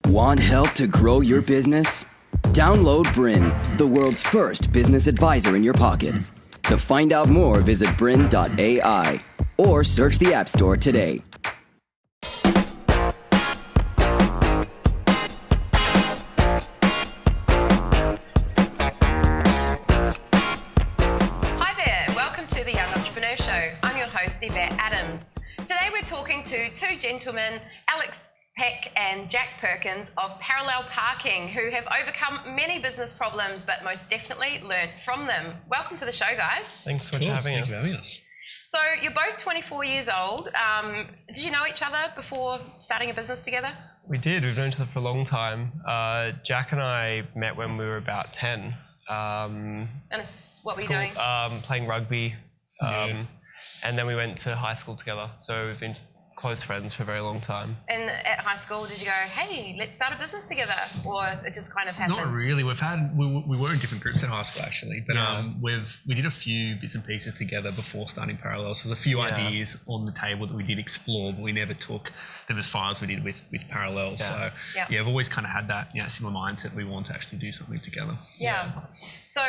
Want help to grow your business? Download Bryn, the world's first business advisor in your pocket. To find out more, visit bryn.ai or search the App Store today. Hi there, welcome to the Young Entrepreneur Show. I'm your host, Yvette Adams. Today we're talking to two gentlemen, Alex Peck and Jack Perkins of Parallel Parking, who have overcome many business problems, but most definitely learnt from them. Welcome to the show, guys. Thanks so much for having us. So you're both 24 years old. Did you know each other before starting a business together? We did. We've known each other for a long time. Jack and I met when we were about 10. And what were you doing? Playing rugby. And then we went to high school together. So we've been close friends for a very long time. And at high school, did you go, hey, let's start a business together? Or it just kind of happened? Not really. We were in different groups at high school actually, but we did a few bits and pieces together before starting Parallel. So there's a few ideas on the table that we did explore, but we never took them as far as we did with Parallel. So I've always kind of had that similar mindset. We want to actually do something together. Yeah. So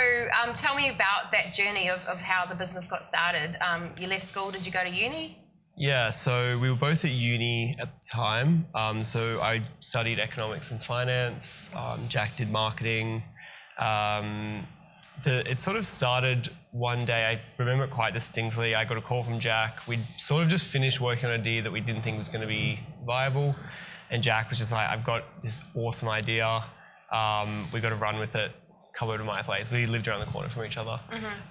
tell me about that journey of how the business got started. You left school, did you go to uni? Yeah, so we were both at uni at the time. So I studied economics and finance. Jack did marketing. It sort of started one day. I remember it quite distinctly. I got a call from Jack. We'd sort of just finished working on an idea that we didn't think was going to be viable. And Jack was just like, I've got this awesome idea. We've got to run with it. Come over to my place. We lived around the corner from each other.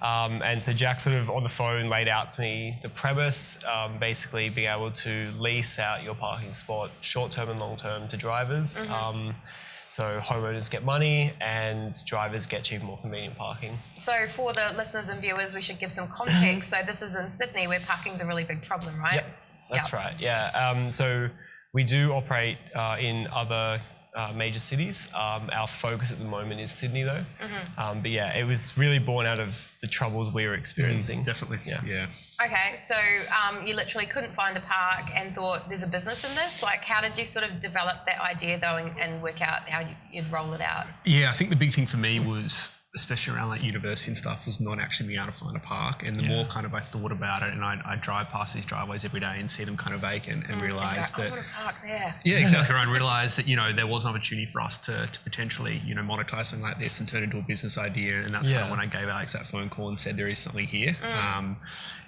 And so Jack sort of on the phone laid out to me the premise, basically being able to lease out your parking spot short-term and long-term to drivers. So homeowners get money and drivers get cheaper, more convenient parking. So for the listeners and viewers, we should give some context. So this is in Sydney where parking's a really big problem, right? Yep, that's right, yeah. So we do operate in other major cities. Our focus at the moment is Sydney though. But yeah, it was really born out of the troubles we were experiencing. Definitely, yeah. Okay, so you literally couldn't find a park and thought there's a business in this? Like how did you sort of develop that idea though and work out how you'd roll it out? Yeah, I think the big thing for me was, especially around like university and stuff, was not actually being able to find a park. And the more kind of I thought about it, and I drive past these driveways every day and see them kind of vacant and realise that... I want to park there. Yeah, exactly right. And realise that, there was an opportunity for us to potentially, monetize something like this and turn it into a business idea. And that's kind of when I gave Alex that phone call and said there is something here.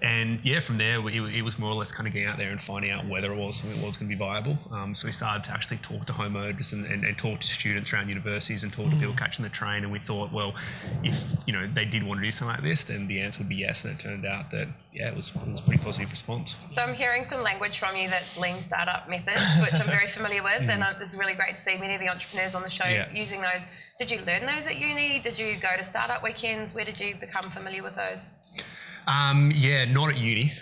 And yeah, from there, it was more or less kind of getting out there and finding out whether it was something that was going to be viable. So we started to actually talk to homeowners and talk to students around universities and talk to people catching the train. And we thought, well, if they did want to do something like this, then the answer would be yes. And it turned out that it was a pretty positive response. So I'm hearing some language from you that's lean startup methods, which I'm very familiar with, and it's really great to see many of the entrepreneurs on the show using those. Did you learn those at uni? Did you go to startup weekends? Where did you become familiar with those? Not at uni.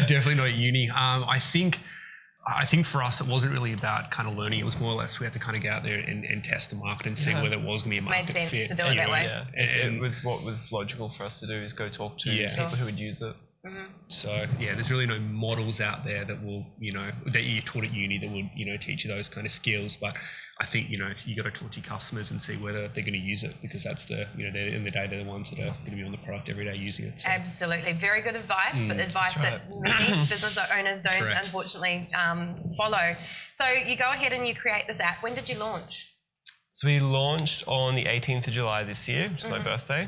Definitely not at uni. I think for us, it wasn't really about kind of learning. It was more or less we had to kind of go out there and test the market and see whether it was going to be a market fit. Made sense to do it that way. Yeah, it was what was logical for us to do is go talk to people who would use it. So there's really no models out there that will, that you taught at uni that would, teach you those kind of skills. But I think, you got to talk to your customers and see whether they're going to use it, because that's they're in the day, they're the ones that are going to be on the product every day using it. So. Absolutely. Very good advice, but advice that many business owners don't unfortunately follow. So you go ahead and you create this app. When did you launch? So we launched on the 18th of July this year, which is my birthday.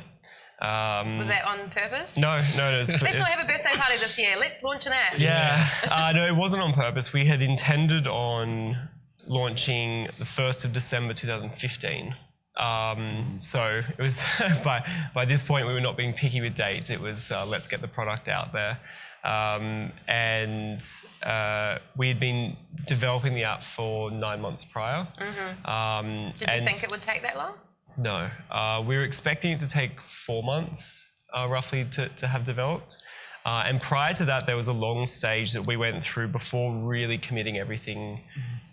Was that on purpose? No. Let's not have a birthday party this year. Let's launch an app. Yeah. No, it wasn't on purpose. We had intended on launching the 1st of December 2015. So it was by this point we were not being picky with dates. It was let's get the product out there. And we had been developing the app for 9 months prior. Did you think it would take that long? No, we were expecting it to take 4 months roughly to have developed. And prior to that, there was a long stage that we went through before really committing everything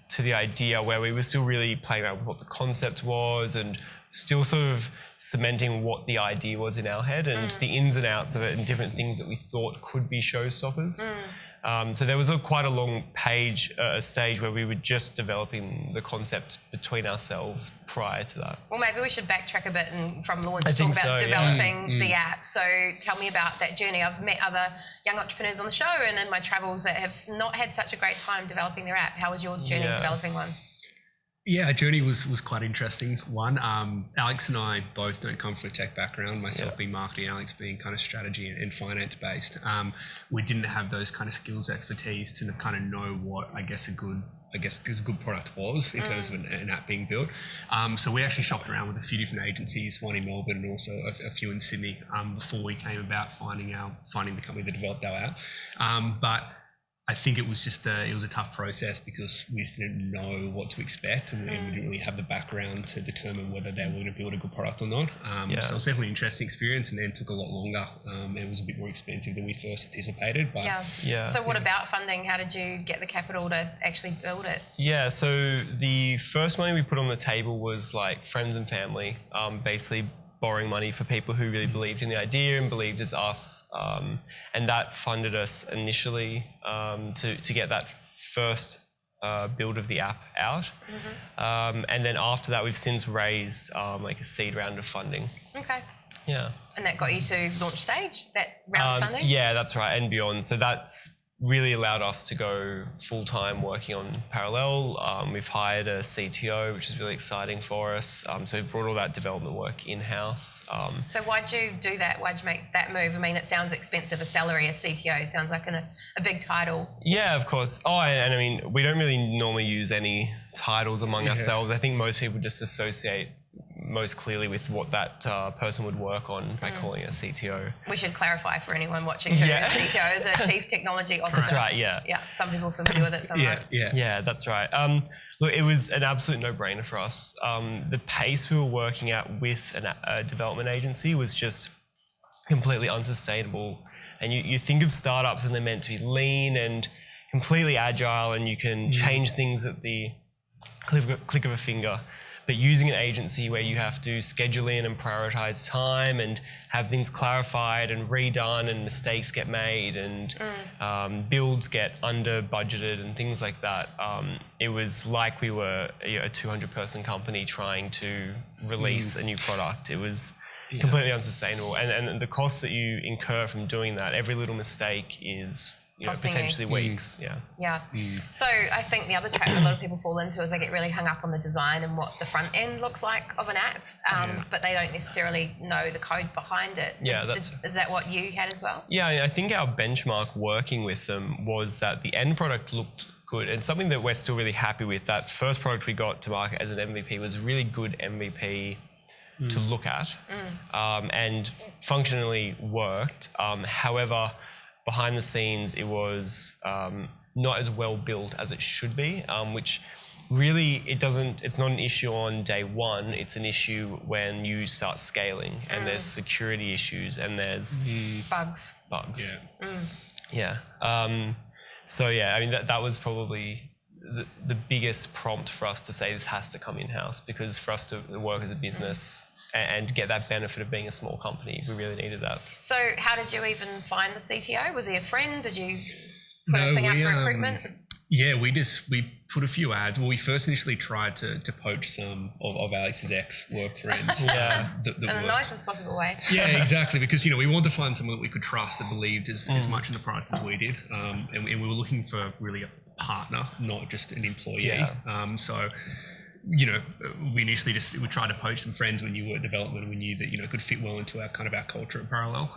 to the idea, where we were still really playing around with what the concept was and still sort of cementing what the idea was in our head and the ins and outs of it and different things that we thought could be showstoppers. So there was quite a long stage where we were just developing the concept between ourselves prior to that. Well, maybe we should backtrack a bit and from launch I talk think about so, developing the app. So tell me about that journey. I've met other young entrepreneurs on the show and in my travels that have not had such a great time developing their app. How was your journey developing one? Yeah, our journey was quite interesting one. Alex and I both don't come from a tech background, myself being marketing, Alex being kind of strategy and finance based. We didn't have those kind of skills, expertise to kind of know what a good product was in terms of an app being built. So we actually shopped around with a few different agencies, one in Melbourne and also a few in Sydney, before we came about finding the company that developed our app. But I think it was just it was a tough process because we just didn't know what to expect and we didn't really have the background to determine whether they were going to build a good product or not. So it was definitely an interesting experience and then took a lot longer and it was a bit more expensive than we first anticipated. But So what about funding? How did you get the capital to actually build it? Yeah, so the first money we put on the table was like friends and family, basically borrowing money for people who really believed in the idea and believed as us, and that funded us initially to get that first build of the app out, and then after that we've since raised like a seed round of funding. Okay. Yeah. And that got you to launch stage, that round of funding? Yeah, that's right, and beyond. So that's really allowed us to go full-time working on Parallel. We've hired a CTO, which is really exciting for us. So we've brought all that development work in-house. So why'd you do that? Why'd you make that move? I mean, it sounds expensive, a salary, a CTO. Sounds like a big title. Yeah, of course. Oh, and I mean, we don't really normally use any titles among ourselves. I think most people just associate most clearly with what that person would work on by calling it a CTO. We should clarify for anyone watching too, a CTO is a Chief Technology Officer. That's right, yeah. Yeah, some people are familiar with it, some aren't. Yeah, that's right. Look, it was an absolute no-brainer for us. The pace we were working at with a development agency was just completely unsustainable. And you think of startups and they're meant to be lean and completely agile and you can change things at the click of a finger. But using an agency where you have to schedule in and prioritize time and have things clarified and redone and mistakes get made and builds get under budgeted and things like that, it was like we were a 200-person company trying to release a new product. It was completely unsustainable. And the cost that you incur from doing that, every little mistake is potentially weeks. So I think the other trap a lot of people fall into is they get really hung up on the design and what the front end looks like of an app, but they don't necessarily know the code behind it. Is that what you had as well? Yeah, I think our benchmark working with them was that the end product looked good and something that we're still really happy with. That first product we got to market as an MVP was a really good MVP to look at and functionally worked. However, behind the scenes, it was not as well built as it should be, which really it's not an issue on day one. It's an issue when you start scaling and there's security issues and there's bugs. So I mean, that was probably the biggest prompt for us to say this has to come in-house, because for us to work as a business and get that benefit of being a small company, we really needed that. So how did you even find the CTO? Was he a friend? Did you put a thing out for recruitment? Yeah, we put a few ads. Well, we first initially tried to poach some of Alex's ex-work friends. In the nicest possible way. Yeah, exactly. Because, we wanted to find someone that we could trust that believed as much in the product as we did. And we were looking for really a partner, not just an employee. So we initially we tried to poach some friends when you were at development and we knew that, could fit well into our culture at Parallel.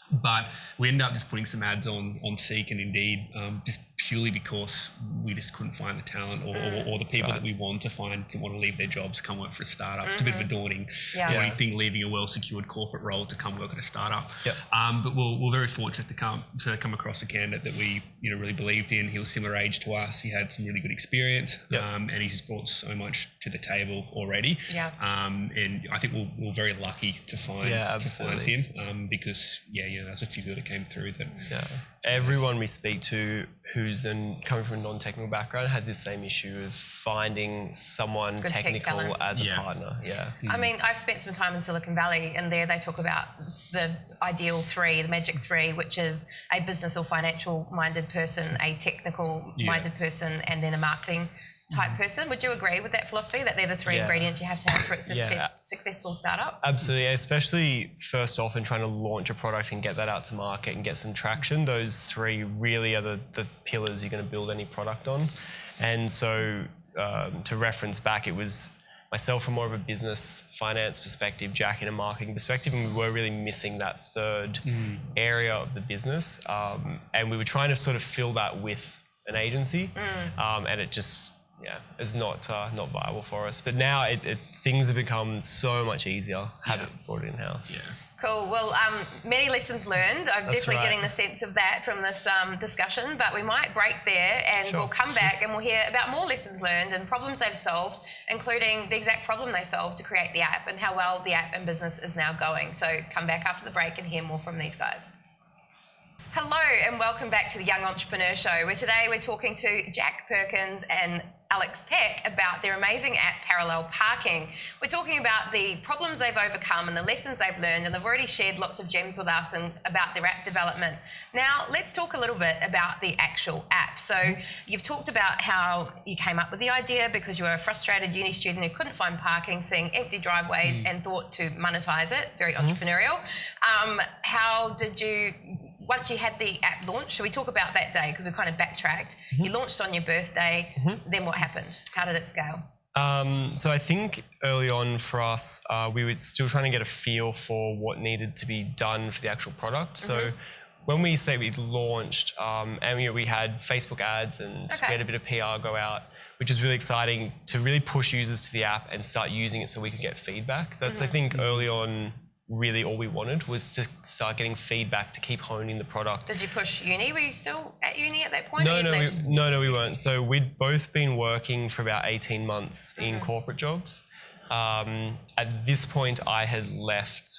But we ended up just putting some ads on Seek and Indeed, just purely because we just couldn't find the talent or the people that we want to find want to leave their jobs, come work for a startup. It's a bit of a daunting thing, leaving a well-secured corporate role to come work at a startup. But we're very fortunate to come across a candidate that we really believed in. He was similar age to us. He had some really good experience, and he's brought so much to the table already. And I think we're very lucky to find him because there's a few people that came through that. Everyone we speak to who's knows, and coming from a non-technical background, has this same issue of finding someone Good tech technical talent. as a partner. Yeah. I mean, I've spent some time in Silicon Valley, and there they talk about the ideal three, the magic three, which is a business or financial minded person, a technical minded person, and then a marketing type person. Would you agree with that philosophy, that they're the three ingredients you have to have for a successful startup? Absolutely, especially first off in trying to launch a product and get that out to market and get some traction. Those three really are the pillars you're going to build any product on. And so to reference back, it was myself from more of a business finance perspective, Jack in a marketing perspective, and we were really missing that third area of the business. And we were trying to sort of fill that with an agency, and it just is not viable for us. But now things have become so much easier having brought it in-house. Yeah. Cool. Well, many lessons learned. I'm definitely getting the sense of that from this discussion, but we might break there and we'll come back and we'll hear about more lessons learned and problems they've solved, including the exact problem they solved to create the app and how well the app and business is now going. So come back after the break and hear more from these guys. Hello and welcome back to the Young Entrepreneur Show, where today we're talking to Jack Perkins and Alex Peck about their amazing app, Parallel Parking. We're talking about the problems they've overcome and the lessons they've learned, and they've already shared lots of gems with us and about their app development. Now, let's talk a little bit about the actual app. So you've talked about how you came up with the idea because you were a frustrated uni student who couldn't find parking, seeing empty driveways and thought to monetize it, very entrepreneurial. How did you... Once you had the app launched, should we talk about that day? Because we kind of backtracked. You launched on your birthday. Then what happened? How did it scale? So I think early on for us, we were still trying to get a feel for what needed to be done for the actual product. So when we say we launched, and we had Facebook ads and we had a bit of PR go out, which was really exciting to really push users to the app and start using it so we could get feedback. That's, I think, early on, really all we wanted was to start getting feedback to keep honing the product. Did you push uni? Were you still at uni at that point? No, we weren't. So we'd both been working for about 18 months in corporate jobs. At this point, I had left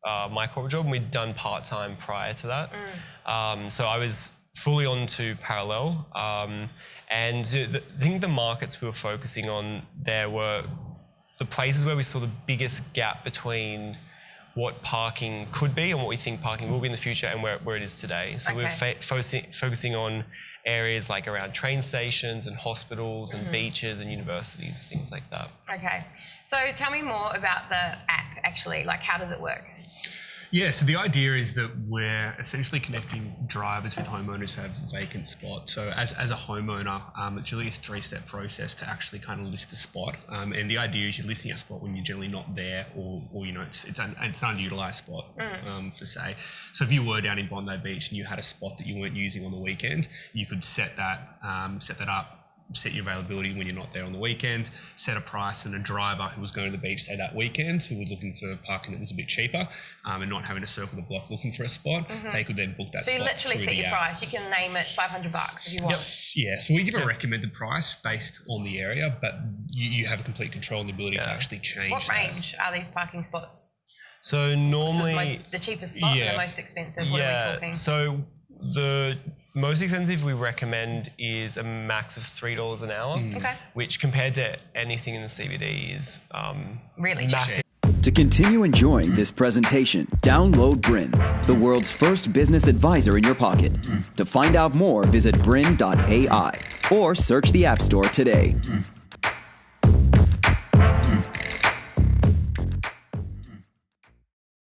my corporate job and we'd done part-time prior to that. So I was fully on to Parallel. And I think the markets we were focusing on there were the places where we saw the biggest gap between what parking could be and what we think parking will be in the future and where it is today. So we're focusing on areas like around train stations and hospitals and beaches and universities, things like that. Okay. So tell me more about the app actually. Like, how does it work? Yeah, so the idea is that we're essentially connecting drivers with homeowners who have vacant spots. So as a homeowner, it's really a three-step process to actually kind of list a spot. And the idea is you're listing a spot when you're generally not there, or it's an underutilized spot, for say. So if you were down in Bondi Beach and you had a spot that you weren't using on the weekend, you could set that up. Set your availability when you're not there on the weekend, set a price, and a driver who was going to the beach, say that weekend, who was looking for parking that was a bit cheaper and not having to circle the block looking for a spot, they could then book that spot. So you literally set your price. You can name it $500 if you want. Yeah, so we give a recommended price based on the area, but you have a complete control and the ability to actually change What range are these parking spots? So normally... The cheapest spot and the most expensive? What are we talking? So the most expensive we recommend is a max of $3 an hour, which compared to anything in the CBD is really massive. To continue enjoying this presentation, download Bryn, the world's first business advisor in your pocket. To find out more, visit bryn.ai or search the App Store today.